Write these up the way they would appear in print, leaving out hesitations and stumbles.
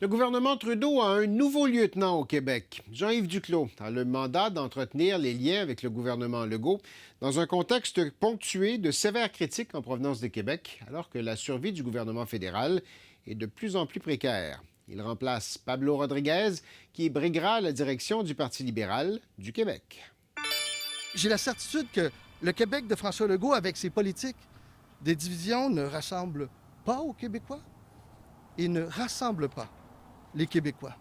Le gouvernement Trudeau a un nouveau lieutenant au Québec, Jean-Yves Duclos, a le mandat d'entretenir les liens avec le gouvernement Legault dans un contexte ponctué de sévères critiques en provenance de Québec, alors que la survie du gouvernement fédéral est de plus en plus précaire. Il remplace Pablo Rodriguez, qui briguera la direction du Parti libéral du Québec. J'ai la certitude que le Québec de François Legault, avec ses politiques des divisions, ne rassemble pas aux Québécois et ne rassemble pas les Québécois.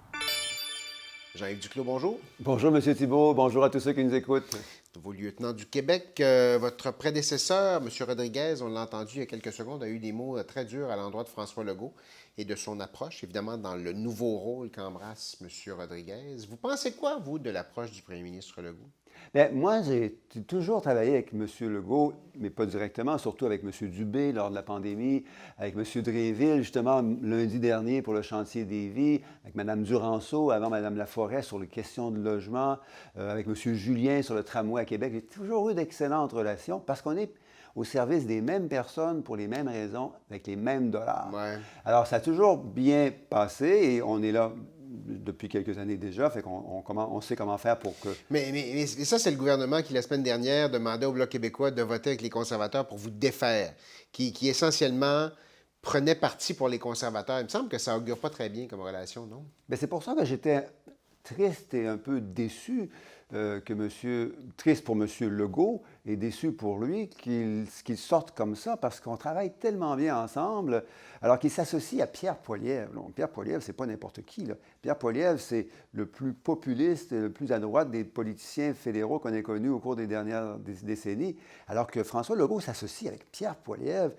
Jean-Yves Duclos, bonjour. Bonjour, M. Thibault. Bonjour à tous ceux qui nous écoutent. Nouveau lieutenant du Québec, votre prédécesseur, M. Rodriguez, on l'a entendu il y a quelques secondes, a eu des mots très durs à l'endroit de François Legault et de son approche, évidemment, dans le nouveau rôle qu'embrasse M. Rodriguez. Vous pensez quoi, vous, de l'approche du premier ministre Legault? Bien, moi, j'ai toujours travaillé avec M. Legault, mais pas directement, surtout avec M. Dubé lors de la pandémie, avec M. Dréville, justement, lundi dernier pour le chantier des vies, avec Mme Duranceau, avant Mme Laforêt sur les questions de logement, avec M. Julien sur le tramway à Québec. J'ai toujours eu d'excellentes relations parce qu'on est au service des mêmes personnes pour les mêmes raisons, avec les mêmes dollars. Ouais. Alors, ça a toujours bien passé et on est là depuis quelques années déjà, fait on sait comment faire pour que... Mais ça, c'est le gouvernement qui, la semaine dernière, demandait au Bloc québécois de voter avec les conservateurs pour vous défaire, qui essentiellement prenait parti pour les conservateurs. Il me semble que ça augure pas très bien comme relation, non? Bien, c'est pour ça que j'étais triste et un peu déçu triste pour M. Legault et déçu pour lui qu'il sorte comme ça parce qu'on travaille tellement bien ensemble, alors qu'il s'associe à Pierre Poilievre. Non, Pierre Poilievre, c'est pas n'importe qui, là. Pierre Poilievre, c'est le plus populiste et le plus à droite des politiciens fédéraux qu'on ait connus au cours des dernières décennies, alors que François Legault s'associe avec Pierre Poilievre.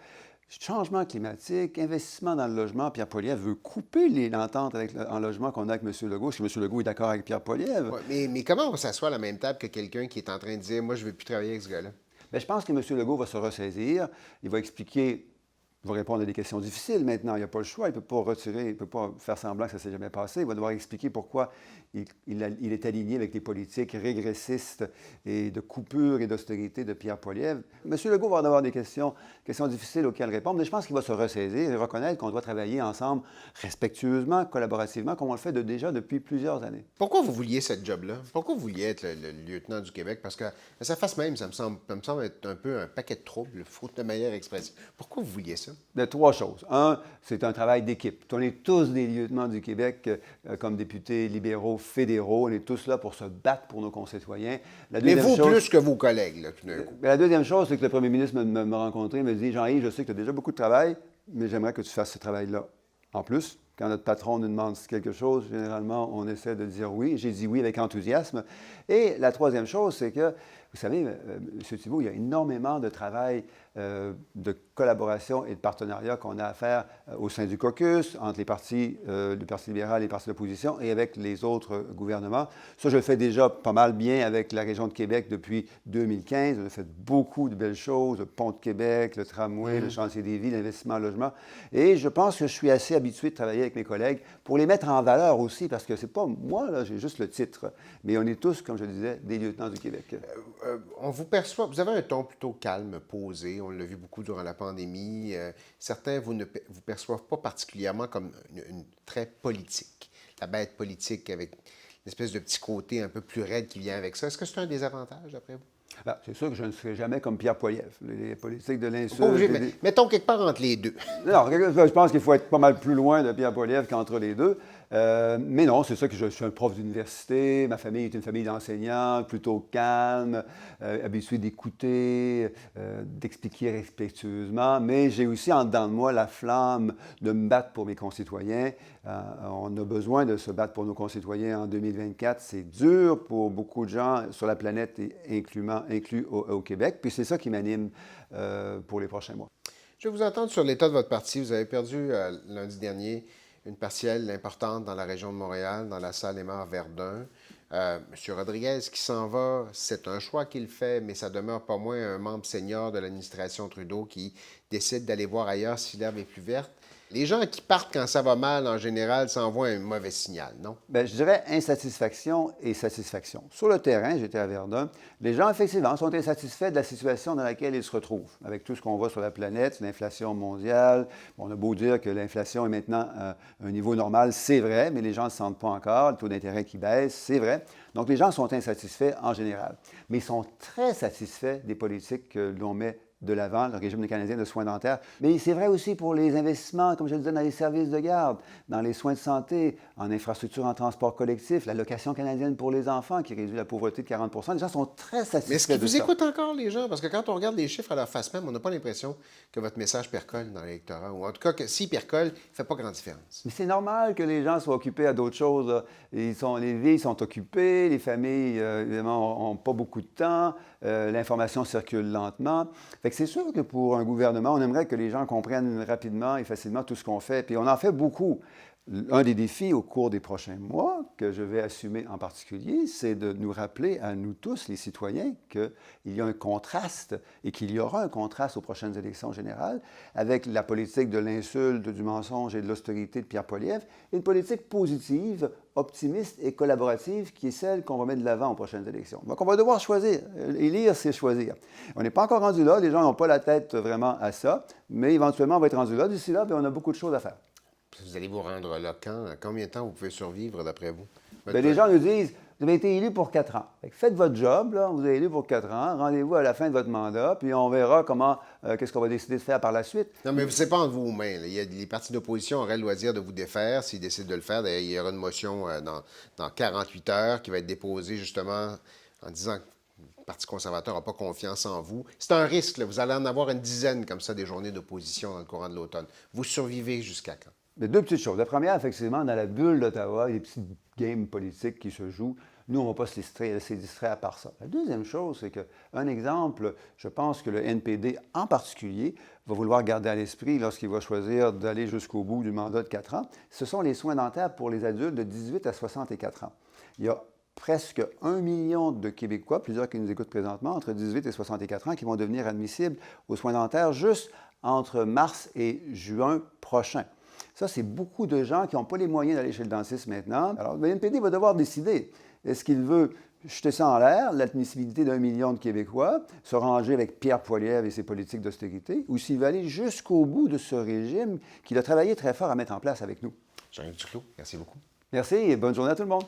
Changement climatique, investissement dans le logement. Pierre Poilievre veut couper l'entente en logement qu'on a avec M. Legault. Est-ce que M. Legault est d'accord avec Pierre Poilievre? Ouais, mais comment on s'assoit à la même table que quelqu'un qui est en train de dire « Moi, je ne veux plus travailler avec ce gars-là ». Bien, je pense que M. Legault va se ressaisir. Il va expliquer, il va répondre à des questions difficiles maintenant. Il n'a pas le choix. Il ne peut pas retirer, il ne peut pas faire semblant que ça ne s'est jamais passé. Il va devoir expliquer pourquoi il est aligné avec les politiques régressistes et de coupure et d'austérité de Pierre Poilievre. M. Legault va en avoir des questions difficiles auxquelles répondre, mais je pense qu'il va se ressaisir et reconnaître qu'on doit travailler ensemble respectueusement, collaborativement, comme on le fait déjà depuis plusieurs années. Pourquoi vous vouliez cette job-là? Pourquoi vous vouliez être le lieutenant du Québec? Parce que ça face même, ça me semble être un peu un paquet de troubles, faute de meilleure expression. Pourquoi vous vouliez ça? De trois choses. Un, c'est un travail d'équipe. On est tous des lieutenants du Québec comme députés libéraux, fédéraux. On est tous là pour se battre pour nos concitoyens. Mais vous, plus que vos collègues, là, tout d'un coup. La deuxième chose, c'est que le premier ministre m'a rencontré, me dit « Jean-Yves, je sais que tu as déjà beaucoup de travail, mais j'aimerais que tu fasses ce travail-là en plus. » Quand notre patron nous demande quelque chose, généralement, on essaie de dire oui. J'ai dit oui avec enthousiasme. Et la troisième chose, c'est que, vous savez, M. Thibault, il y a énormément de travail de collaboration et de partenariat qu'on a à faire au sein du caucus, entre le Parti libéral et les partis d'opposition et avec les autres gouvernements. Ça, je le fais déjà pas mal bien avec la région de Québec depuis 2015. On a fait beaucoup de belles choses, le pont de Québec, le tramway, le chantier des vies, l'investissement en logement. Et je pense que je suis assez habitué de travailler avec mes collègues pour les mettre en valeur aussi, parce que c'est pas moi, là, j'ai juste le titre, mais on est tous, comme je le disais, des lieutenants du Québec. On vous perçoit, vous avez un ton plutôt calme, posé, on l'a vu beaucoup durant la pandémie. Certains ne vous perçoivent pas particulièrement comme une très politique. La bête politique avec une espèce de petit côté un peu plus raide qui vient avec ça. Est-ce que c'est un désavantage, d'après vous? Bien, c'est sûr que je ne serai jamais comme Pierre Poilievre. Les politiques de l'insulte... Mettons quelque part entre les deux. Non, je pense qu'il faut être pas mal plus loin de Pierre Poilievre qu'entre les deux. Mais non, c'est ça que je suis un prof d'université. Ma famille est une famille d'enseignants, plutôt calme, habituée d'écouter, d'expliquer respectueusement. Mais j'ai aussi en dedans de moi la flamme de me battre pour mes concitoyens. On a besoin de se battre pour nos concitoyens en 2024. C'est dur pour beaucoup de gens sur la planète, inclus au Québec. Puis c'est ça qui m'anime pour les prochains mois. Je vais vous entendre sur l'état de votre parti. Vous avez perdu lundi dernier une partielle importante dans la région de Montréal, dans la salle Aymar-Verdun. M. Rodriguez qui s'en va, c'est un choix qu'il fait, mais ça demeure pas moins un membre senior de l'administration Trudeau qui décident d'aller voir ailleurs si l'herbe est plus verte. Les gens qui partent quand ça va mal, en général, ça envoie un mauvais signal, non? Bien, je dirais insatisfaction et satisfaction. Sur le terrain, j'étais à Verdun, les gens, effectivement, sont insatisfaits de la situation dans laquelle ils se retrouvent. Avec tout ce qu'on voit sur la planète, l'inflation mondiale. On a beau dire que l'inflation est maintenant à un niveau normal, c'est vrai, mais les gens ne le sentent pas encore. Le taux d'intérêt qui baisse, c'est vrai. Donc, les gens sont insatisfaits en général. Mais ils sont très satisfaits des politiques que l'on met de l'avant, le régime canadien de soins dentaires. Mais c'est vrai aussi pour les investissements, comme je le disais, dans les services de garde, dans les soins de santé, en infrastructure, en transport collectif, l'allocation canadienne pour les enfants qui réduit la pauvreté de 40 %. Les gens sont très satisfaits Mais est-ce qu'ils de vous ça. écoutent encore, les gens? Parce que quand on regarde les chiffres à leur face même, on n'a pas l'impression que votre message percole dans l'électorat. Ou en tout cas, que s'il percole, il ne fait pas grande différence. Mais c'est normal que les gens soient occupés à d'autres choses, là. Les vies sont occupées, les familles, évidemment, n'ont pas beaucoup de temps, l'information circule lentement. Fait que c'est sûr que pour un gouvernement, on aimerait que les gens comprennent rapidement et facilement tout ce qu'on fait. Puis on en fait beaucoup. Un des défis au cours des prochains mois que je vais assumer en particulier, c'est de nous rappeler à nous tous, les citoyens, qu'il y a un contraste et qu'il y aura un contraste aux prochaines élections générales avec la politique de l'insulte, du mensonge et de l'austérité de Pierre Poilievre et une politique positive, optimiste et collaborative qui est celle qu'on va mettre de l'avant aux prochaines élections. Donc, on va devoir choisir. Élire, c'est choisir. On n'est pas encore rendu là. Les gens n'ont pas la tête vraiment à ça, mais éventuellement, on va être rendu là. D'ici là, bien, on a beaucoup de choses à faire. Vous allez vous rendre là quand? Combien de temps vous pouvez survivre, d'après vous? Bien, les gens nous disent, vous avez été élu pour 4 ans. Fait que faites votre job, là, vous avez élu pour 4 ans, rendez-vous à la fin de votre mandat, puis on verra qu'est-ce qu'on va décider de faire par la suite. Non, mais c'est pas entre vous mains. Là. Les partis d'opposition auraient le loisir de vous défaire s'ils décident de le faire. D'ailleurs, il y aura une motion dans 48 heures qui va être déposée justement en disant que le Parti conservateur n'a pas confiance en vous. C'est un risque. Là. Vous allez en avoir une dizaine comme ça des journées d'opposition dans le courant de l'automne. Vous survivez jusqu'à quand? Mais 2 petites choses. La première, effectivement, dans la bulle d'Ottawa, il y a des petites games politiques qui se jouent. Nous, on ne va pas se distraire à part ça. La deuxième chose, c'est qu'un exemple, je pense que le NPD en particulier va vouloir garder à l'esprit lorsqu'il va choisir d'aller jusqu'au bout du mandat de 4 ans, ce sont les soins dentaires pour les adultes de 18 à 64 ans. Il y a presque 1 million de Québécois, plusieurs qui nous écoutent présentement, entre 18 et 64 ans, qui vont devenir admissibles aux soins dentaires juste entre mars et juin prochain. Ça, c'est beaucoup de gens qui n'ont pas les moyens d'aller chez le dentiste maintenant. Alors, le NPD va devoir décider. Est-ce qu'il veut jeter ça en l'air, l'admissibilité d'1 million de Québécois, se ranger avec Pierre Poilievre et ses politiques d'austérité, ou s'il va aller jusqu'au bout de ce régime qu'il a travaillé très fort à mettre en place avec nous? Jean-Yves Duclos, merci beaucoup. Merci et bonne journée à tout le monde.